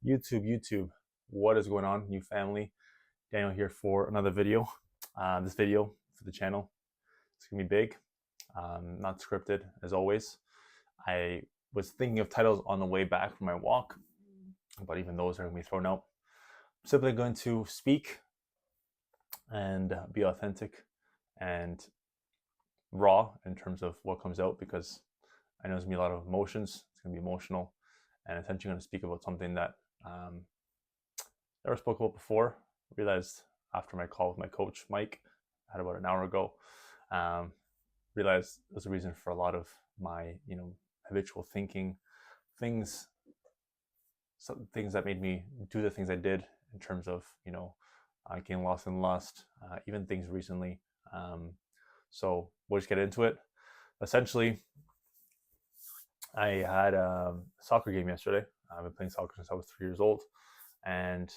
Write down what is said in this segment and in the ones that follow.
YouTube, what is going on, new family? Daniel here for another video. This video for the channel, it's gonna be big, not scripted as always. I was thinking of titles on the way back from my walk, but even those are gonna be thrown out. I'm simply going to speak and be authentic and raw in terms of what comes out, because I know there's gonna be a lot of emotions. It's gonna be emotional, and essentially going to speak about something that never spoke about before. Realized after my call with my coach Mike, I had about an hour ago, realized there's a reason for a lot of my habitual thinking, things that made me do the things I did in terms of getting lost in lust, even things recently. So we'll just get into it. Essentially, I had a soccer game yesterday. I've been playing soccer since I was 3 years old, and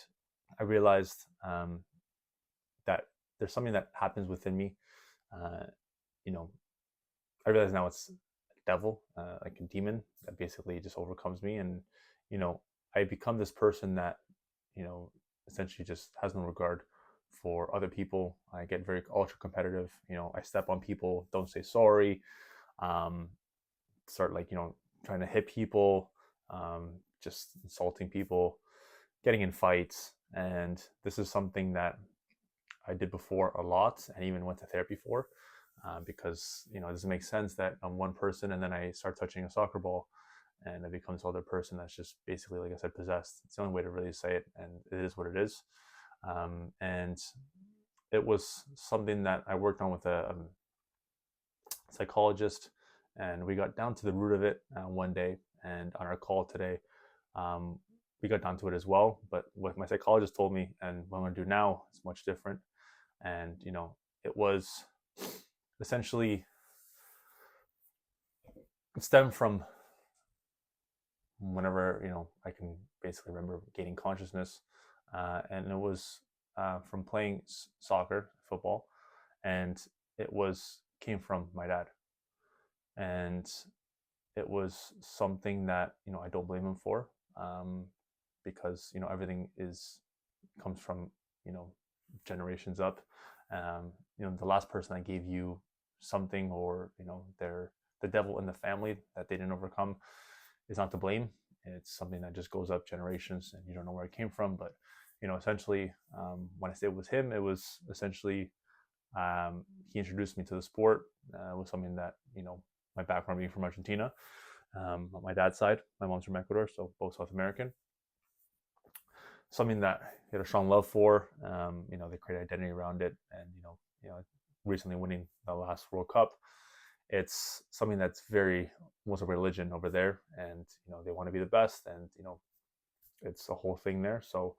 I realized that there's something that happens within me. I realize now it's a devil, like a demon that basically just overcomes me, and I become this person that essentially just has no regard for other people. I get very ultra competitive. I step on people, don't say sorry, start trying to hit people, just insulting people, getting in fights. And this is something that I did before a lot, and even went to therapy for, because it doesn't make sense that I'm one person and then I start touching a soccer ball and I become this other person that's just basically, like I said, possessed. It's the only way to really say it, and it is what it is. And it was something that I worked on with a psychologist, and we got down to the root of it one day. And on our call today, we got down to it as well. But what my psychologist told me and what I'm going to do now is much different. And it was essentially, it stemmed from whenever I can basically remember gaining consciousness, and it was from playing soccer, football, and it came from my dad. And it was something that I don't blame him for, because everything comes from generations up. The last person that gave you something, or they're the devil in the family that they didn't overcome, is not to blame. It's something that just goes up generations, and you don't know where it came from. But essentially, when I say it was him, it was essentially, he introduced me to the sport. It was something that my background being from Argentina, on my dad's side, my mom's from Ecuador, so both South American. Something that he had a strong love for. They create identity around it, and recently winning the last World Cup, it's something that's very almost a religion over there, and they want to be the best, and it's a whole thing there. So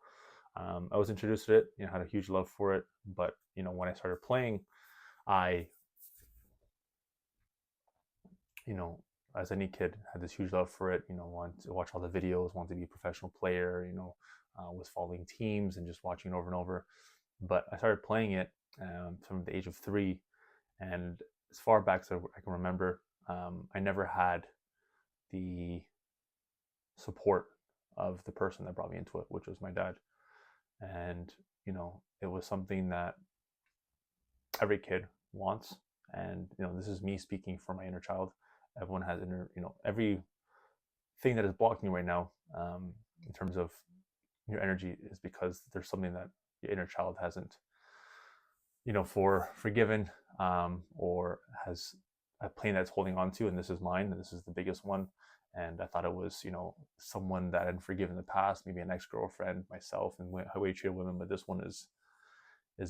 I was introduced to it, had a huge love for it. But when I started playing, I as any kid, had this huge love for it. Wanted to watch all the videos, wanted to be a professional player. Was following teams and just watching it over and over. But I started playing it from the age of 3, and as far back as I can remember, I never had the support of the person that brought me into it, which was my dad. And it was something that every kid wants. And this is me speaking for my inner child. Everyone has everything that is blocking you right now, in terms of your energy, is because there's something that your inner child hasn't forgiven, or has a pain that's holding on to. And this is mine, and this is the biggest one. And I thought it was someone that I hadn't forgiven in the past, maybe an ex-girlfriend, myself, and how we treated women. But this one is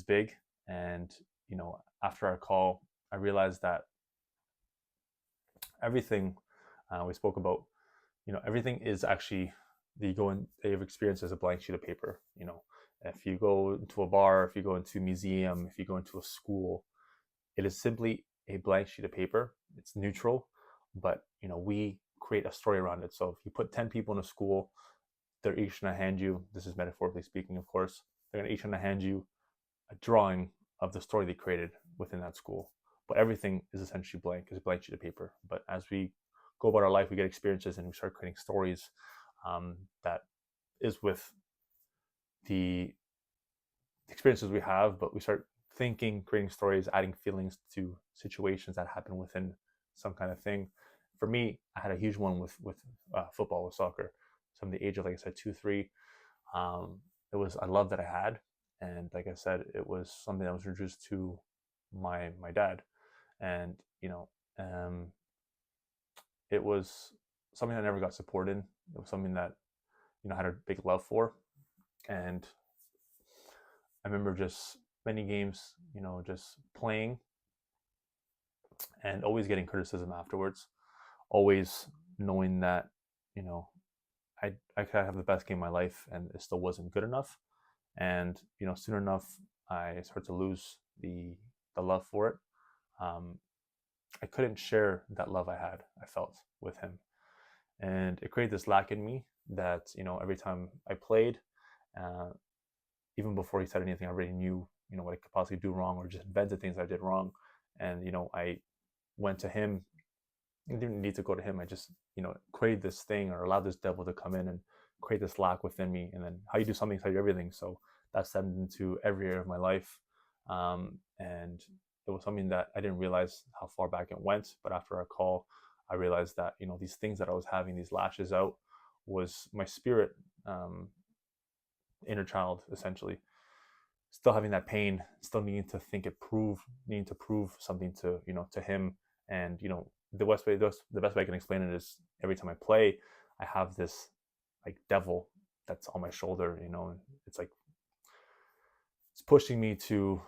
big. And after our call, I realized that everything we spoke about, everything is actually, that you've experienced as a blank sheet of paper. If you go into a bar, if you go into a museum, if you go into a school, it is simply a blank sheet of paper. It's neutral, but we create a story around it. So if you put 10 people in a school, they're each going to hand you, this is metaphorically speaking, of course, they're each going to hand you a drawing of the story they created within that school. But everything is essentially blank, it's a blank sheet of paper. But as we go about our life, we get experiences, and we start creating stories that is with the experiences we have, but we start thinking, creating stories, adding feelings to situations that happen within some kind of thing. For me, I had a huge one with football, with soccer. From the age of, like I said, 2, 3, it was a love that I had, and like I said, it was something that was introduced to my dad, and it was something I never got support in. It was something that I had a big love for, and I remember just many games, just playing and always getting criticism afterwards, always knowing that, you know, I could have the best game of my life and it still wasn't good enough. And, soon enough, I started to lose the love for it. Um, I couldn't share that love I felt with him. And it created this lack in me that, every time I played, uh, even before he said anything, I already knew, what I could possibly do wrong, or just invented things I did wrong. And, I went to him. I didn't need to go to him. I just, created this thing, or allowed this devil to come in and create this lack within me. And then how you do something is how you do everything. So that stemmed into every area of my life. And it was something that I didn't realize how far back it went. But after our call, I realized that, these things that I was having, these lashes out, was my spirit, inner child, essentially, still having that pain, still needing to needing to prove something to to him. And the best way I can explain it is, every time I play, I have this like devil that's on my shoulder, and it's like it's pushing me to,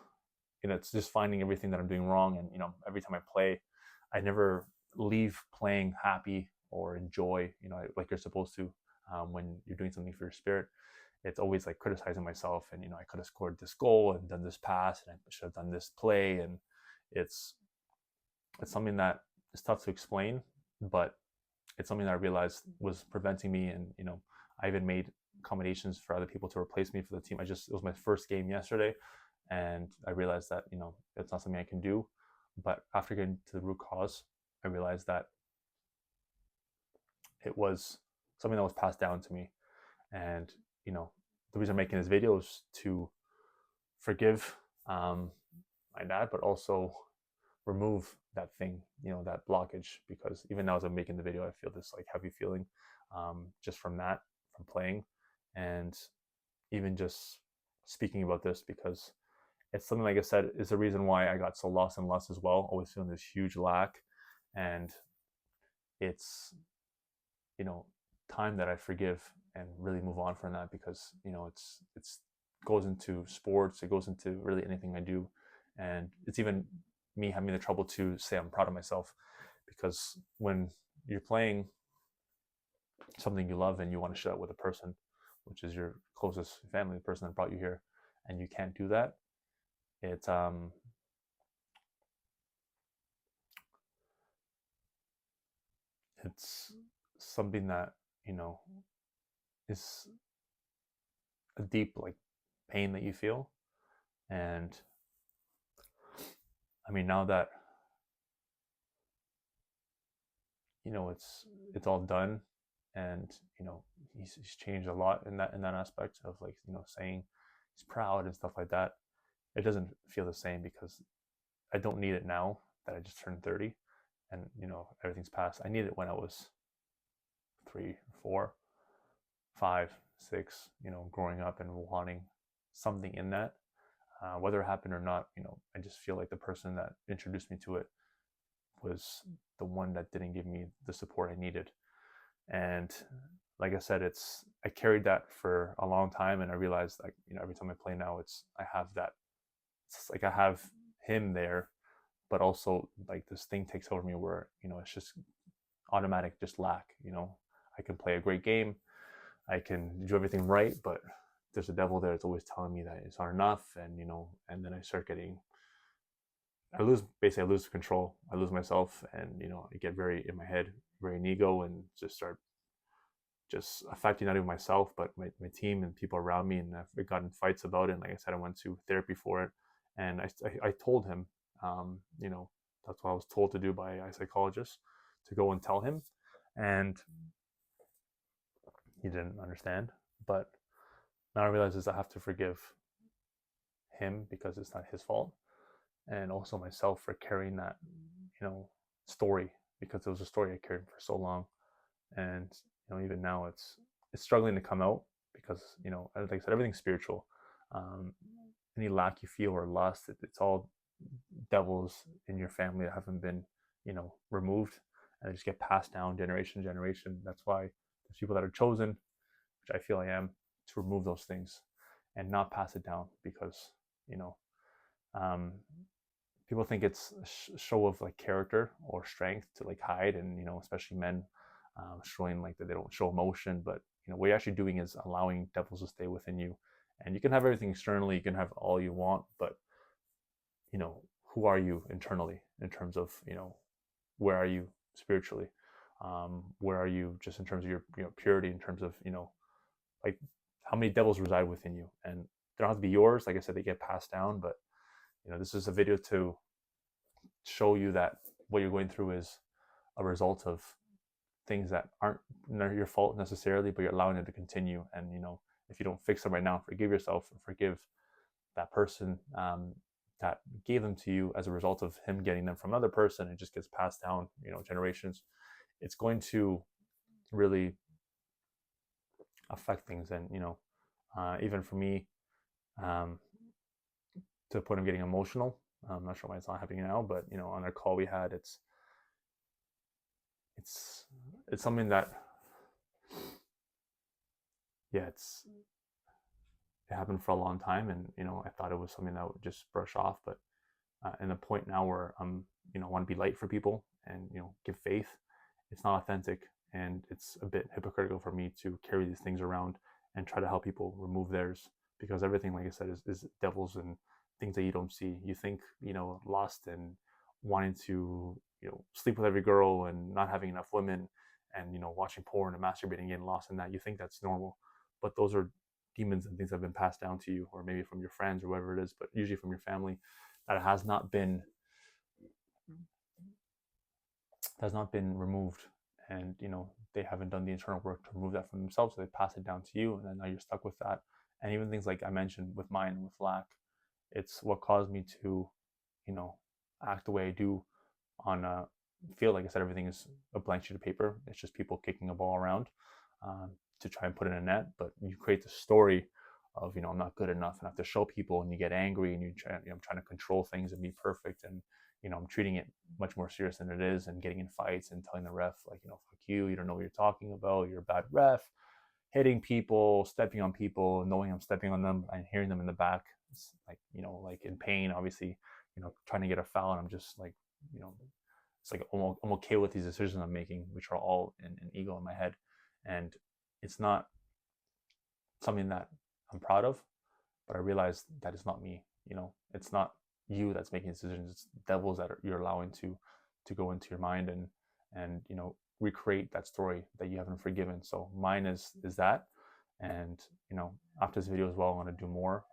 it's just finding everything that I'm doing wrong. And every time I play, I never leave playing happy or enjoy, like you're supposed to, when you're doing something for your spirit. It's always like criticizing myself, and I could have scored this goal and done this pass, and I should have done this play. And it's something that is tough to explain, but it's something that I realized was preventing me. And I even made accommodations for other people to replace me for the team. It was my first game yesterday, and I realized that it's not something I can do. But after getting to the root cause, I realized that it was something that was passed down to me. And the reason I'm making this video is to forgive my dad, but also remove that thing, that blockage. Because even now, as I'm making the video, I feel this like heavy feeling, just from playing, and even just speaking about this, because it's something, like I said, is the reason why I got so lost in lust as well, always feeling this huge lack. And it's time that I forgive and really move on from that, because it's goes into sports, it goes into really anything I do. And it's even me having the trouble to say I'm proud of myself, because when you're playing something you love and you want to share it with a person, which is your closest family, the person that brought you here, and you can't do that, it's something that is a deep like pain that you feel. And I mean, now that it's all done, and he's changed a lot in that aspect of, like, saying he's proud and stuff like that. It doesn't feel the same, because I don't need it now that I just turned 30, and everything's passed. I need it when I was 3, 4, 5, 6, growing up and wanting something in that. Whether it happened or not, I just feel like the person that introduced me to it was the one that didn't give me the support I needed. And like I said, I carried that for a long time, and I realized, like, every time I play now, I have that. It's like I have him there, but also, like, this thing takes over me where it's just automatic, just lack. I can play a great game, I can do everything right, but there's a devil there that's always telling me that it's not enough. And and then I start getting, I lose control, I lose myself, and I get very in my head, very in ego, and just start just affecting not even myself, but my team and people around me. And I've gotten fights about it. And like I said, I went to therapy for it, and I told him, that's what I was told to do by a psychologist, to go and tell him. And he didn't understand. But now I realize is I have to forgive him because it's not his fault, and also myself for carrying that, story, because it was a story I carried for so long. And even now it's struggling to come out, because like I said, everything's spiritual. um, any lack you feel or lust, it's all devils in your family that haven't been removed, and they just get passed down generation to generation. That's why there's people that are chosen, which I feel I am, to remove those things and not pass it down, because you know um, people think it's a show of like character or strength to like hide, and especially men, showing like that they don't show emotion. But what you're actually doing is allowing devils to stay within you. And you can have everything externally, you can have all you want, but who are you internally, in terms of where are you spiritually? Where are you just in terms of your purity, in terms of like how many devils reside within you? And they don't have to be yours. Like I said, they get passed down. But this is a video to show you that what you're going through is a result of things that aren't your fault necessarily, but you're allowing it to continue. And if you don't fix them right now, forgive yourself, or forgive that person that gave them to you as a result of him getting them from another person. It just gets passed down generations. It's going to really affect things. And even for me, to the point of getting emotional. I'm not sure why it's not happening now, but on our call we had, it's something that, yeah, it happened for a long time. And I thought it was something that would just brush off. But in the point now where I'm want to be light for people, and give faith, it's not authentic, and it's a bit hypocritical for me to carry these things around and try to help people remove theirs, because everything, like I said, is devils and things that you don't see. You think lust and wanting to sleep with every girl and not having enough women, and watching porn and masturbating, getting lost in that. You think that's normal, but those are demons and things that have been passed down to you, or maybe from your friends or whatever it is, but usually from your family, that has not been removed. And they haven't done the internal work to remove that from themselves, so they pass it down to you, and then now you're stuck with that. And even things like I mentioned with mine and with lack, it's what caused me to act the way I do on feel like I said, everything is a blank sheet of paper. It's just people kicking a ball around to try and put in a net. But you create the story of I'm not good enough, and I have to show people, and you get angry, and I'm trying to control things and be perfect, and I'm treating it much more serious than it is, and getting in fights and telling the ref like fuck you don't know what you're talking about, you're a bad ref, hitting people, stepping on people, knowing I'm stepping on them and hearing them in the back. It's like like in pain, obviously, trying to get a foul, and I'm just like it's like I'm okay with these decisions I'm making, which are all in ego in my head. And it's not something that I'm proud of, but I realize that it's not me. It's not you that's making decisions. It's devils that you're allowing to go into your mind, and recreate that story that you haven't forgiven. So mine is that. And after this video as well, I want to do more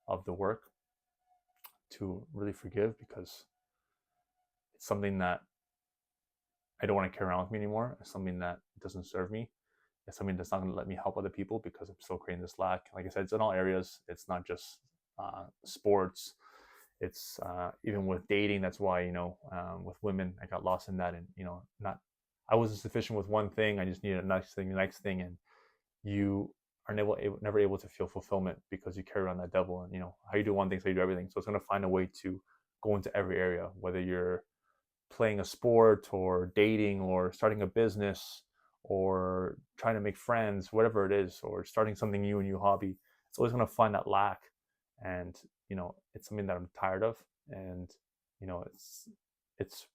of the work to really forgive, because it's something that I don't want to carry around with me anymore. It's something that doesn't serve me. It's something that's not going to let me help other people, because I'm still creating this lack. Like I said, it's in all areas. It's not just sports. It's even with dating. That's why with women, I got lost in that, and not I wasn't sufficient with one thing. I just needed a next thing, and you are never able to feel fulfillment, because you carry around that devil. And how you do one thing, so you do everything. So it's going to find a way to go into every area, whether you're playing a sport, or dating, or starting a business, or trying to make friends, whatever it is, or starting something new, a new hobby. It's always going to find that lack. And it's something that I'm tired of. And it's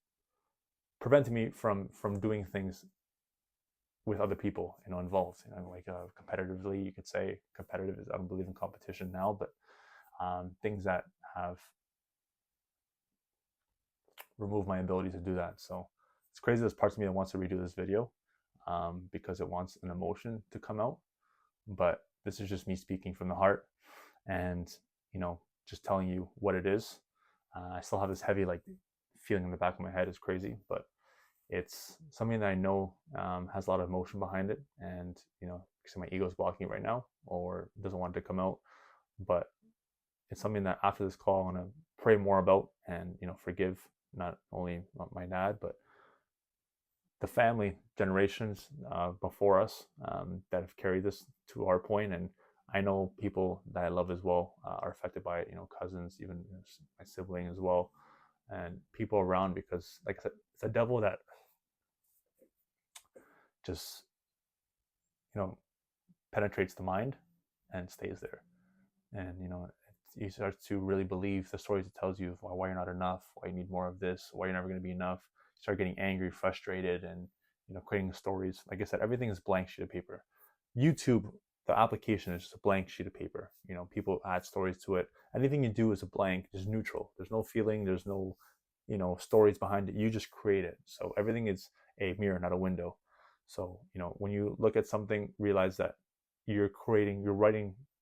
preventing me from doing things with other people involved, like competitively, you could say. Competitive is, I don't believe in competition now, but things that have removed my ability to do that. So it's crazy. There's parts of me that wants to redo this video because it wants an emotion to come out, but this is just me speaking from the heart, and just telling you what it is. I still have this heavy feeling in the back of my head. Is crazy, but it's something that I know has a lot of emotion behind it, and because my ego is blocking it right now or doesn't want it to come out. But it's something that after this call, I'm gonna pray more about and forgive not only my dad, but the family generations before us that have carried this to our point. And I know people that I love as well are affected by it, cousins, even my sibling as well, and people around, because like I said, it's a devil that just, penetrates the mind and stays there. And, you start to really believe the stories it tells you of why you're not enough, why you need more of this, why you're never going to be enough. You start getting angry, frustrated, and, creating stories. Like I said, everything is blank sheet of paper. YouTube, the application is just a blank sheet of paper. People add stories to it. Anything you do is a blank, just neutral. There's no feeling, there's no, stories behind it. You just create it. So everything is a mirror, not a window. So, when you look at something, realize that you're writing,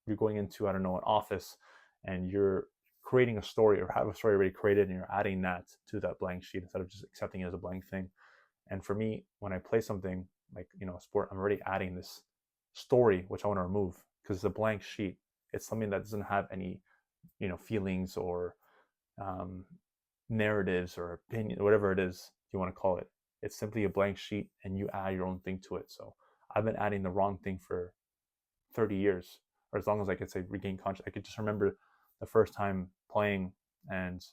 you're going into, I don't know, an office, and you're creating a story or have a story already created, and you're adding that to that blank sheet instead of just accepting it as a blank thing. And for me, when I play something like, sport, I'm already adding this story, which I want to remove because it's a blank sheet. It's something that doesn't have any, feelings or narratives or opinion, whatever it is you want to call it. It's simply a blank sheet and you add your own thing to it. So I've been adding the wrong thing for 30 years, or as long as I could say regain consciousness. I could just remember the first time playing and,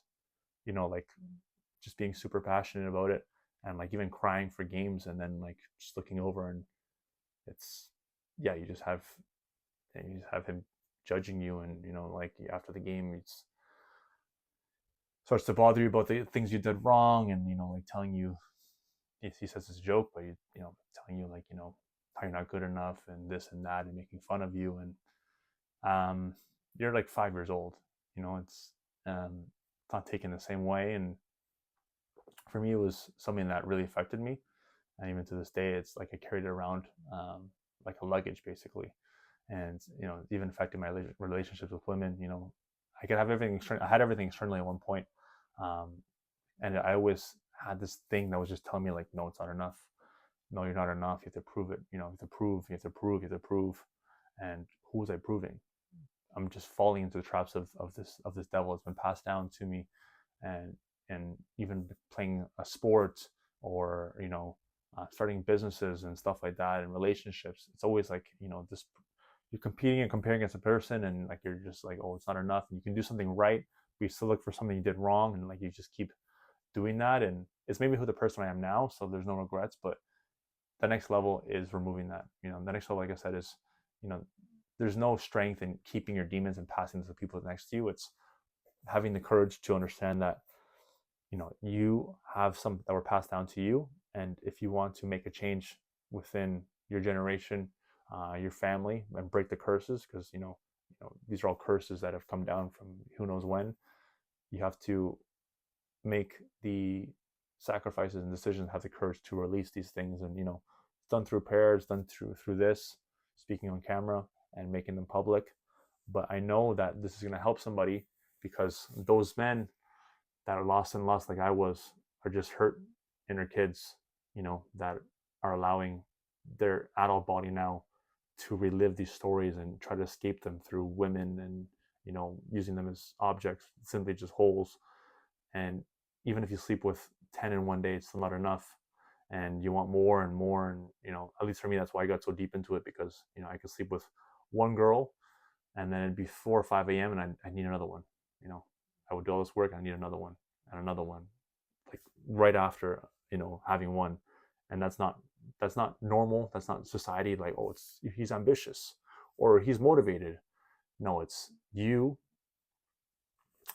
like just being super passionate about it and like even crying for games, and then like just looking over and it's, yeah, you just have him judging you, and like after the game it's starts to bother you about the things you did wrong, and like telling you, he says it's a joke, but telling you like how you're not good enough and this and that, and making fun of you. And you're like 5 years old, it's not taken the same way. And for me, it was something that really affected me, and even to this day, it's like I carried it around like a luggage basically. And even affected my relationships with women. I could have everything I had everything externally at one point, and I always had this thing that was just telling me like, no, it's not enough. No, you're not enough. You have to prove it. You have to prove. You have to prove. You have to prove. And who was I proving? I'm just falling into the traps of this devil. It's been passed down to me, and even playing a sport, or starting businesses and stuff like that, and relationships. It's always like this. You're competing and comparing against a person, and like you're just like, oh, it's not enough. And you can do something right, but you still look for something you did wrong, and like you just keep doing that. And it's maybe who the person I am now, so there's no regrets. But the next level is removing that. The next level, like I said, is there's no strength in keeping your demons and passing them to the people next to you. It's having the courage to understand that you have some that were passed down to you, and if you want to make a change within your generation, your family, and break the curses, because these are all curses that have come down from who knows when. You have to make the sacrifices and decisions, have the courage to release these things. And it's done through prayer, it's done through this, speaking on camera and making them public. But I know that this is going to help somebody, because those men that are lost and lost like I was are just hurt inner kids, that are allowing their adult body now to relive these stories and try to escape them through women, and using them as objects, simply just holes. And even if you sleep with 10 in one day, it's still not enough, and you want more and more. And at least for me, that's why I got so deep into it, because I could sleep with one girl, and then it'd be 4 or 5 a.m. and I need another one. I would do all this work and I need another one and another one, like right after having one. And that's not normal. That's not society. Like, oh, he's ambitious or he's motivated. No, it's you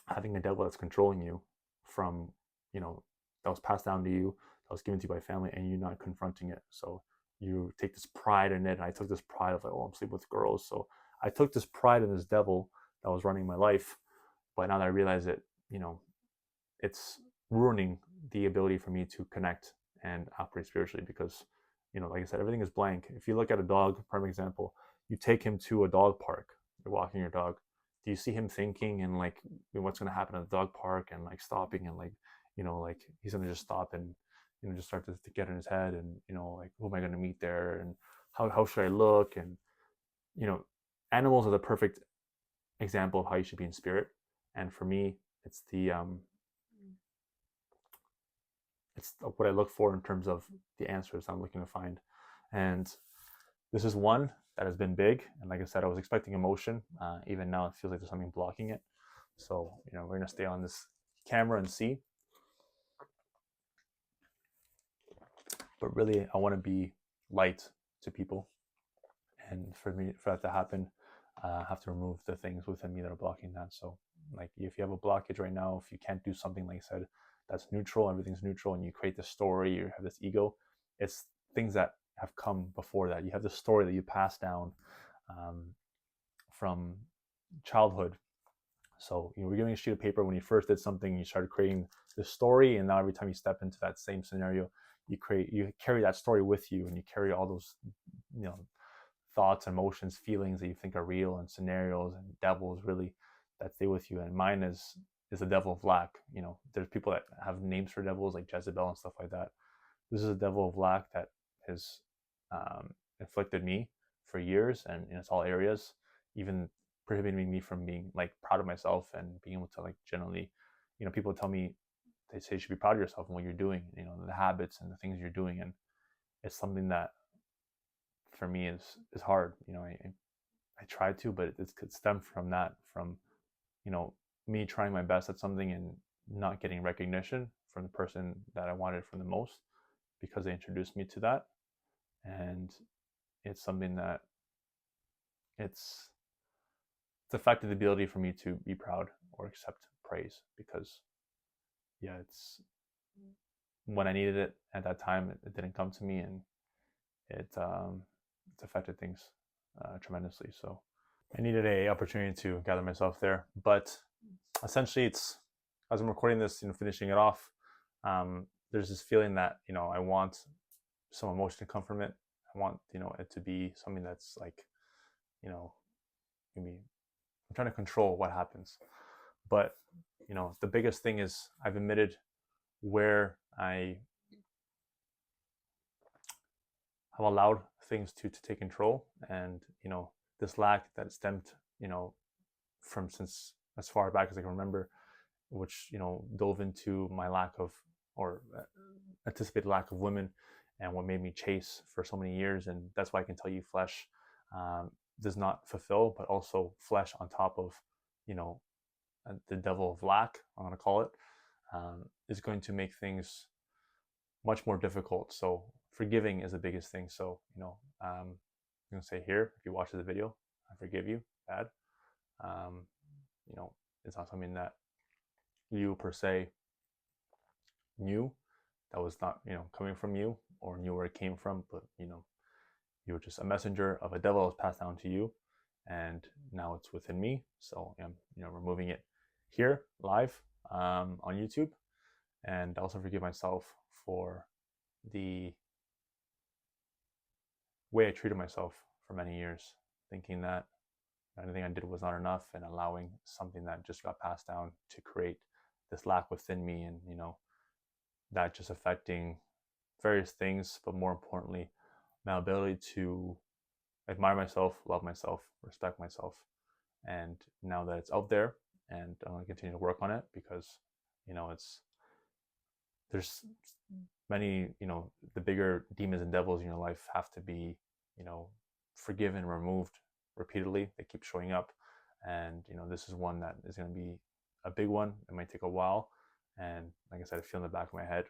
having a devil that's controlling you from that was passed down to you, that was given to you by family, and you're not confronting it. So you take this pride in it. And I took this pride of like, oh, I'm sleeping with girls. So I took this pride in this devil that was running my life. But now that I realize it, it's ruining the ability for me to connect and operate spiritually, because like I said, everything is blank. If you look at a dog, prime example, you take him to a dog park, you're walking your dog. Do you see him thinking and like what's going to happen at the dog park, and like stopping, and like like he's going to just stop and just start to get in his head, and like, who am I going to meet there, and how should I look, and you know, animals are the perfect example of how you should be in spirit. And for me, it's what I look for in terms of the answers I'm looking to find. And this is one that has been big. And like I said, I was expecting emotion. Even now, it feels like there's something blocking it. So, we're going to stay on this camera and see. But really, I want to be light to people. And for that to happen, I have to remove the things within me that are blocking that. So, like, if you have a blockage right now, if you can't do something, like I said, that's neutral, everything's neutral, and you create this story, you have this ego, it's things that have come before that. You have the story that you passed down from childhood. So, we're giving a sheet of paper when you first did something, you started creating the story, and now every time you step into that same scenario, you carry that story with you, and you carry all those, thoughts, emotions, feelings that you think are real, and scenarios and devils really that stay with you. And mine is the devil of lack. There's people that have names for devils like Jezebel and stuff like that. This is a devil of lack that has inflicted me for years, and in all areas, even prohibiting me from being like proud of myself and being able to like generally, people tell me, they say you should be proud of yourself and what you're doing, the habits and the things you're doing. And it's something that for me is hard. I try to, but it could stem from that, from me trying my best at something and not getting recognition from the person that I wanted from the most, because they introduced me to that. And it's something that it's affected the ability for me to be proud or accept praise, because it's when I needed it at that time, it didn't come to me, and it's affected things tremendously. So I needed a opportunity to gather myself there. But essentially, it's, as I'm recording this, finishing it off, there's this feeling that I want some emotion to come from it. I want it to be something that's like, maybe I'm trying to control what happens. But the biggest thing is I've admitted where I have allowed things to take control. And this lack that stemmed from since as far back as I can remember, which dove into my lack of, or anticipated lack of women, and what made me chase for so many years. And that's why I can tell you, flesh does not fulfill, but also flesh on top of the devil of lack, I'm going to call it, is going to make things much more difficult. So forgiving is the biggest thing. So I'm going to say here, if you watch the video, I forgive you, Dad. It's not something that you per se knew, that was not coming from you, or knew where it came from, but you were just a messenger of a devil that was passed down to you, and now it's within me. So I'm removing it here live on YouTube. And also forgive myself for the way I treated myself for many years, thinking that anything I did was not enough, and allowing something that just got passed down to create this lack within me. And that just affecting various things, but more importantly, my ability to admire myself, love myself, respect myself. And now that it's out there, and I'm going to continue to work on it, because there's many, the bigger demons and devils in your life have to be forgiven, removed repeatedly. They keep showing up, and this is one that is going to be a big one. It might take a while, and like I said, I feel in the back of my head,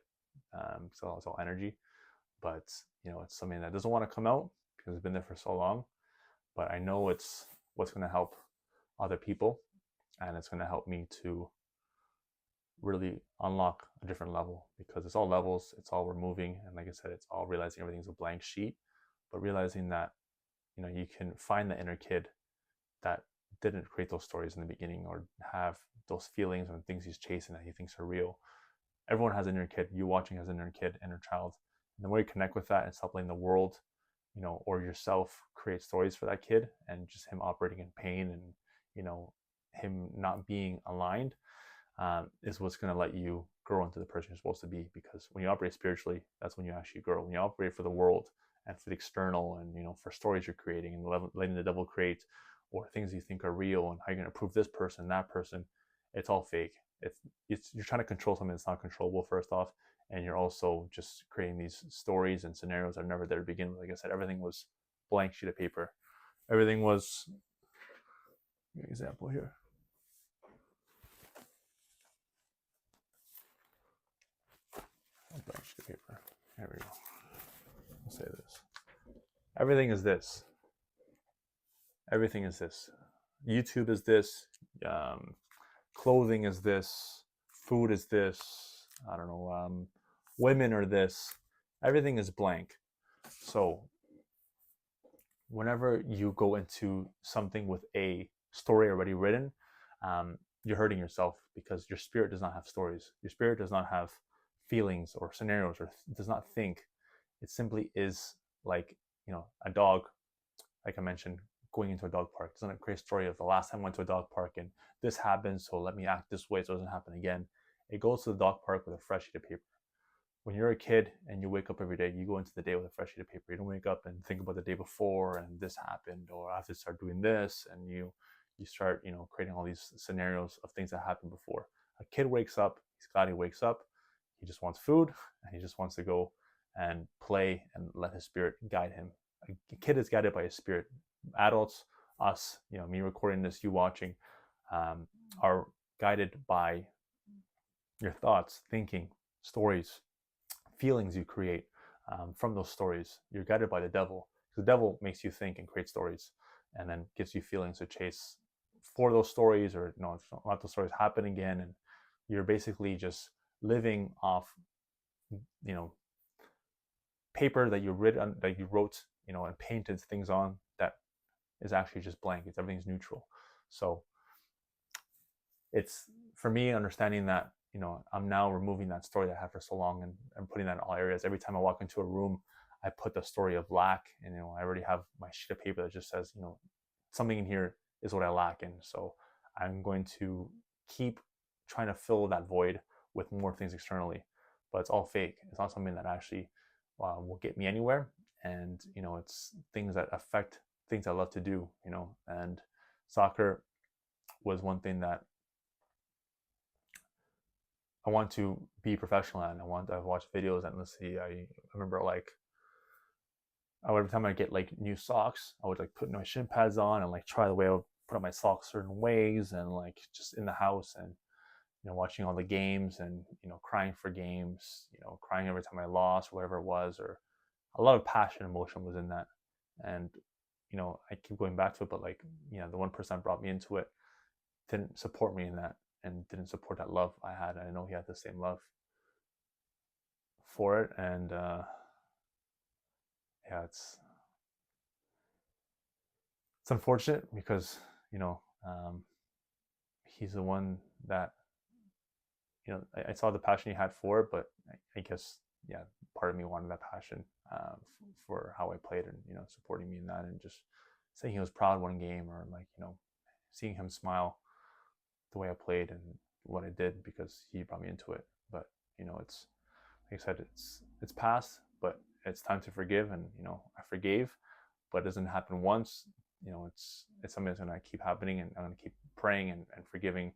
so it's all energy. But it's something that doesn't want to come out because it's been there for so long. But I know it's what's going to help other people, and it's going to help me to really unlock a different level, because it's all levels, it's all removing. And like I said, it's all realizing everything's a blank sheet, but realizing that you can find the inner kid that didn't create those stories in the beginning, or have those feelings and things he's chasing that he thinks are real. Everyone has an inner kid. You watching has an inner kid, inner child. And the more you connect with that and stop letting the world, or yourself create stories for that kid, and just him operating in pain, and him not being aligned, is what's going to let you grow into the person you're supposed to be. Because when you operate spiritually, that's when you actually grow. When you operate for the world and for the external, and for stories you're creating and letting the devil create, or things you think are real, and how you're going to prove this person, that person. It's all fake. It's you're trying to control something that's not controllable, first off, and you're also just creating these stories and scenarios that are never there to begin with. Like I said, everything was blank sheet of paper. Everything was, give me an example here. A blank sheet of paper. There we go. I'll say this. Everything is this. Everything is this. YouTube is this. Clothing is this. Food is this. I don't know. Women are this. Everything is blank. So whenever you go into something with a story already written, you're hurting yourself, because your spirit does not have stories. Your spirit does not have feelings or scenarios, or does not think. It simply is like, a dog, like I mentioned, going into a dog park. It's not a great story of the last time I went to a dog park and this happened, so let me act this way so it doesn't happen again. It goes to the dog park with a fresh sheet of paper. When you're a kid and you wake up every day, you go into the day with a fresh sheet of paper. You don't wake up and think about the day before and this happened, or I have to start doing this, and you start creating all these scenarios of things that happened before. A kid wakes up, he's glad he wakes up, he just wants food, and he just wants to go and play and let his spirit guide him. A kid is guided by his spirit. Adults, us, me recording this, you watching, are guided by your thoughts, thinking, stories, feelings you create from those stories. You're guided by the devil. The devil makes you think and create stories, and then gives you feelings to chase for those stories, or let those stories happen again. And you're basically just living off, paper that you wrote, and painted things on, that is actually just blank. Everything's neutral. So it's, for me, understanding that, I'm now removing that story that I had for so long, and putting that in all areas. Every time I walk into a room, I put the story of lack, and I already have my sheet of paper that just says, something in here is what I lack in. So I'm going to keep trying to fill that void with more things externally, but it's all fake. It's not something that actually will get me anywhere. And it's things that affect things I love to do. And soccer was one thing that I want to be professional at. And I've watched videos endlessly. I remember, every time I get new socks, I would put my shin pads on and try the way I would put on my socks certain ways, and just in the house, and watching all the games, and crying for games, crying every time I lost, whatever it was, or a lot of passion, emotion was in that. And I keep going back to it, but the one person that brought me into it didn't support me in that, and didn't support that love I had. I know he had the same love for it. And yeah, it's unfortunate, because he's the one that I saw the passion he had for it, but I guess, yeah, part of me wanted that passion for how I played, and supporting me in that, and just saying he was proud one game, or seeing him smile the way I played and what I did, because he brought me into it. But it's, like I said, it's past, but it's time to forgive. And I forgave, but it doesn't happen once. It's something that's going to keep happening, and I'm going to keep praying and forgiving,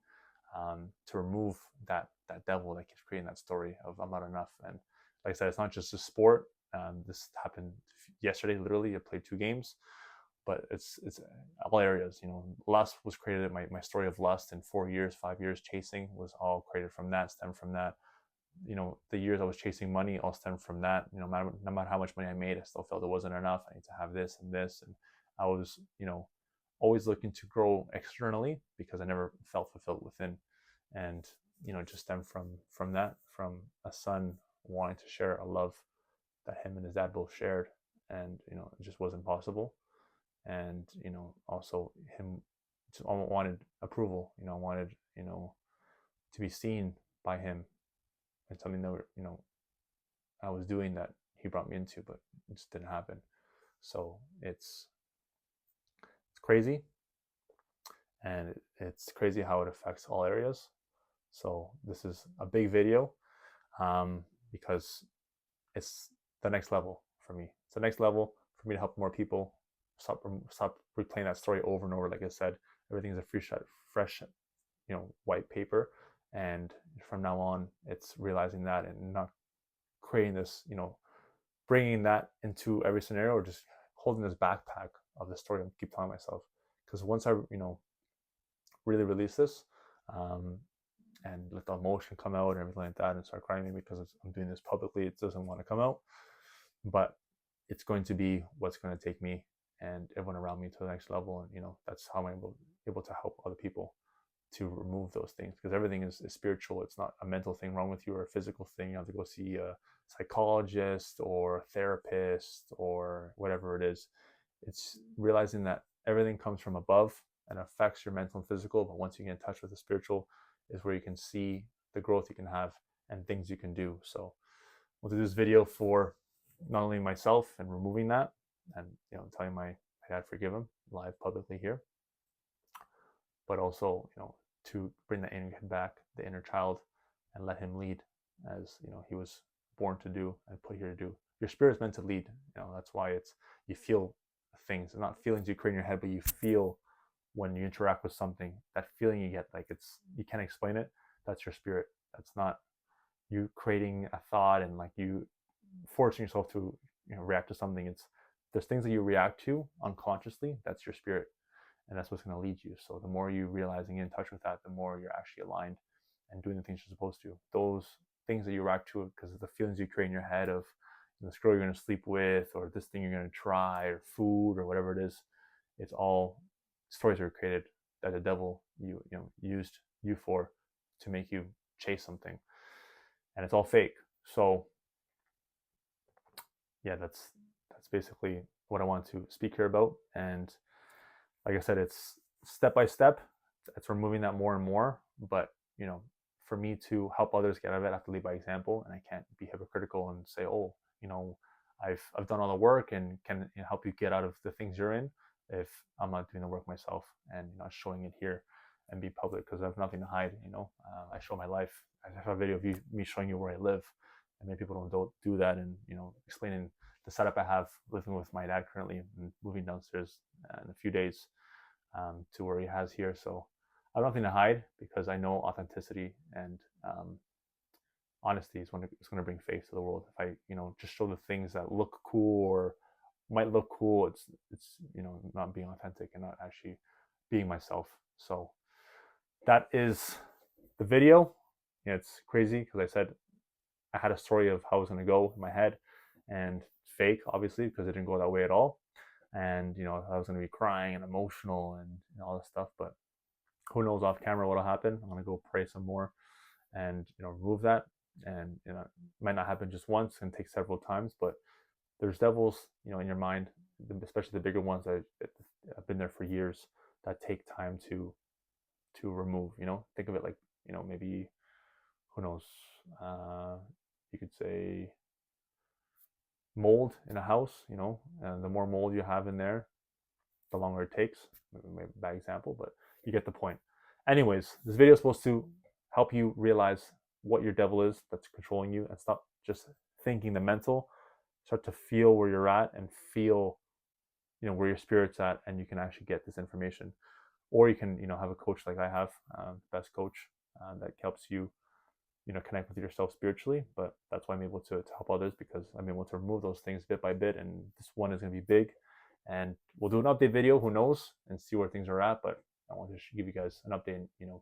to remove that devil that keeps creating that story of I'm not enough. And like I said, it's not just a sport. This happened yesterday. Literally, I played 2 games, but it's all areas. Lust was created. My story of lust in 4 years, 5 years chasing was all created from that. Stemmed from that. The years I was chasing money all stemmed from that. No matter how much money I made, I still felt it wasn't enough. I need to have this and this, and I was always looking to grow externally, because I never felt fulfilled within. And just stemmed from that, from a son wanting to share a love that him and his dad both shared, and it just wasn't possible. And also him just wanted approval, wanted to be seen by him, and something that I was doing that he brought me into, but it just didn't happen. So it's crazy, and it's crazy how it affects all areas. So this is a big video, because it's the next level for me. It's the next level for me to help more people. Stop replaying that story over and over. Like I said, everything is a fresh, white paper. And from now on, it's realizing that and not creating this, bringing that into every scenario, or just holding this backpack of the story and keep telling myself. Because once I, really release this, and let the emotion come out and everything like that, and start crying, maybe because I'm doing this publicly, it doesn't want to come out, but it's going to be what's going to take me and everyone around me to the next level. And that's how I'm able to help other people to remove those things, because everything is spiritual. It's not a mental thing wrong with you or a physical thing. You have to go see a psychologist or a therapist or whatever it is. It's realizing that everything comes from above and affects your mental and physical, but once you get in touch with the spiritual is where you can see the growth you can have and things you can do. So we'll do this video for not only myself and removing that, and telling my dad forgive him live publicly here, but also to bring the inner kid back, the inner child, and let him lead as he was born to do and put here to do. Your spirit is meant to lead. That's why you feel things. It's not feelings you create in your head, but you feel when you interact with something. That feeling you get, like you can't explain it. That's your spirit. That's not you creating a thought and like you forcing yourself to react to something. There's things that you react to unconsciously. That's your spirit. And that's what's going to lead you. So the more you realizing in touch with that, the more you're actually aligned and doing the things you're supposed to. Those things that you react to because of the feelings you create in your head of this girl you're going to sleep with, or this thing you're going to try, or food, or whatever it is. It's all stories that are created that the devil used you for to make you chase something, and it's all fake. So yeah, that's basically what I want to speak here about. And like I said, it's step by step. It's removing that more and more. But for me to help others get out of it, I have to lead by example, and I can't be hypocritical and say, oh, I've done all the work and can help you get out of the things you're in if I'm not doing the work myself and not showing it here and be public, because I have nothing to hide. I show my life. I have a video of me showing you where I live, and many people don't do that, and explaining the setup I have living with my dad currently and moving downstairs in a few days to where he has here. So I have nothing to hide because I know authenticity and honesty is going to bring faith to the world. If I just show the things that look cool or might look cool, it's not being authentic and not actually being myself. So that is the video. It's crazy because I said I had a story of how it was going to go in my head, and fake, obviously, because it didn't go that way at all. And I was going to be crying and emotional and all this stuff, but who knows off camera what'll happen. I'm going to go pray some more and remove that. And it might not happen just once, and take several times, but there's devils in your mind, especially the bigger ones that have been there for years, that take time to remove. Think of it like maybe, who knows, you could say mold in a house. And the more mold you have in there, the longer it takes. Maybe a bad example, but you get the point. Anyways, this video is supposed to help you realize what your devil is that's controlling you, and stop just thinking the mental. Start to feel where you're at and feel where your spirit's at, and you can actually get this information. Or you can have a coach like I have, best coach that helps you connect with yourself spiritually. But that's why I'm able to help others, because I'm able to remove those things bit by bit, and this one is going to be big. And we'll do an update video, who knows, and see where things are at. But I want to give you guys an update and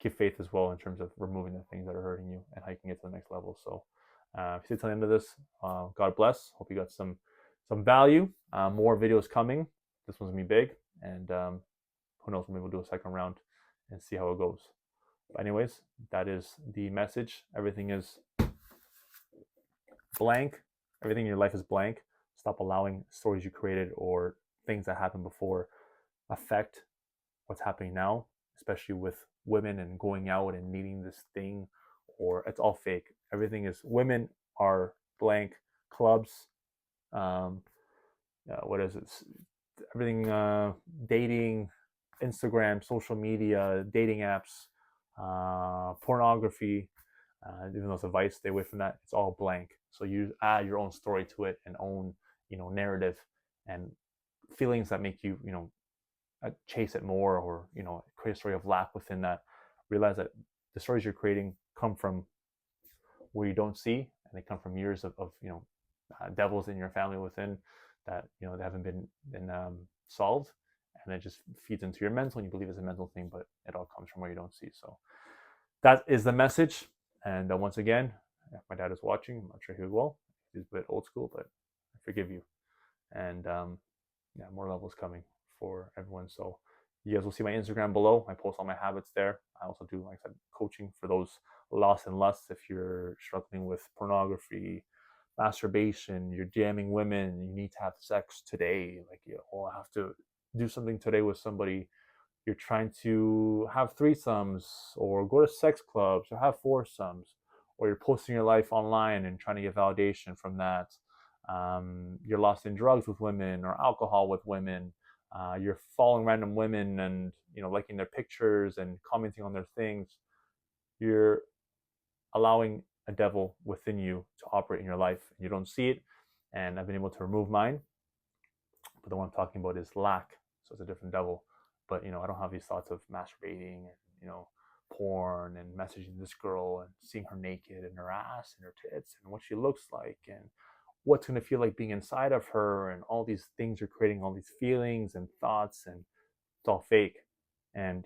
give faith as well in terms of removing the things that are hurting you and how you can get to the next level. So if you stay till the end of this, God bless. Hope you got some value. More videos coming. This one's gonna be big, and who knows, maybe we'll do a second round and see how it goes. But anyways, that is the message. Everything is blank. Everything in your life is blank. Stop allowing stories you created or things that happened before affect what's happening now, especially with women and going out and needing this thing, or it's all fake. Everything is, women are blank, clubs, what is it? Everything, dating, Instagram, social media, dating apps, pornography, even though it's a vice, stay away from that. It's all blank. So you add your own story to it and own, narrative and feelings that make you, chase it more, or, create a story of lack within that. Realize that the stories you're creating come from where you don't see, and they come from years of devils in your family within that, that haven't been solved, and it just feeds into your mental, and you believe it's a mental thing, but it all comes from where you don't see. So that is the message. And once again, if my dad is watching, I'm not sure he will. He's a bit old school, but I forgive you. And yeah, more levels coming for everyone. So you guys will see my Instagram below. I post all my habits there. I also do, like I said, coaching for those lost and lusts. If you're struggling with pornography, masturbation, you're jamming women, you need to have sex today. Like, I have to do something today with somebody. You're trying to have threesomes, or go to sex clubs, or have foursomes, or you're posting your life online and trying to get validation from that. You're lost in drugs with women, or alcohol with women. You're following random women and liking their pictures and commenting on their things. You're allowing a devil within you to operate in your life, and you don't see it. And I've been able to remove mine, but the one I'm talking about is lack. So it's a different devil. But I don't have these thoughts of masturbating and porn and messaging this girl and seeing her naked and her ass and her tits and what she looks like and what's going to feel like being inside of her, and all these things are creating all these feelings and thoughts, and it's all fake. And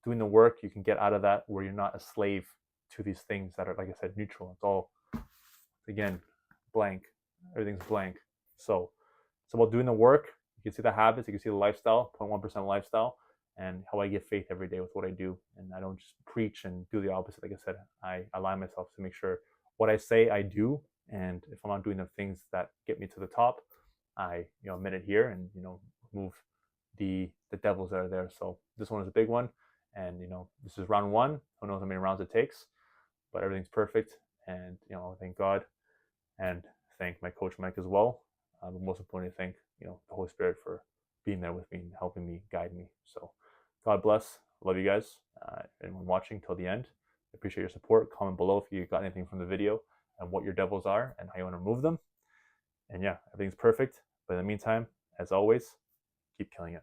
doing the work, you can get out of that, where you're not a slave to these things that are, like I said, neutral. It's all, again, blank. Everything's blank. So it's about doing the work. You can see the habits, you can see the lifestyle, 0.1% lifestyle, and how I get faith every day with what I do. And I don't just preach and do the opposite. Like I said, I align myself to make sure what I say I do. And if I'm not doing the things that get me to the top, I admit it here, and remove the devils that are there. So this one is a big one, and this is round one. Who knows how many rounds it takes, but everything's perfect. And thank God, and thank my coach Mike as well. But most importantly, thank the Holy Spirit for being there with me and helping me, guide me. So God bless. Love you guys. Anyone watching till the end, I appreciate your support. Comment below if you got anything from the video and what your devils are and how you want to remove them. And yeah, everything's perfect. But in the meantime, as always, keep killing it.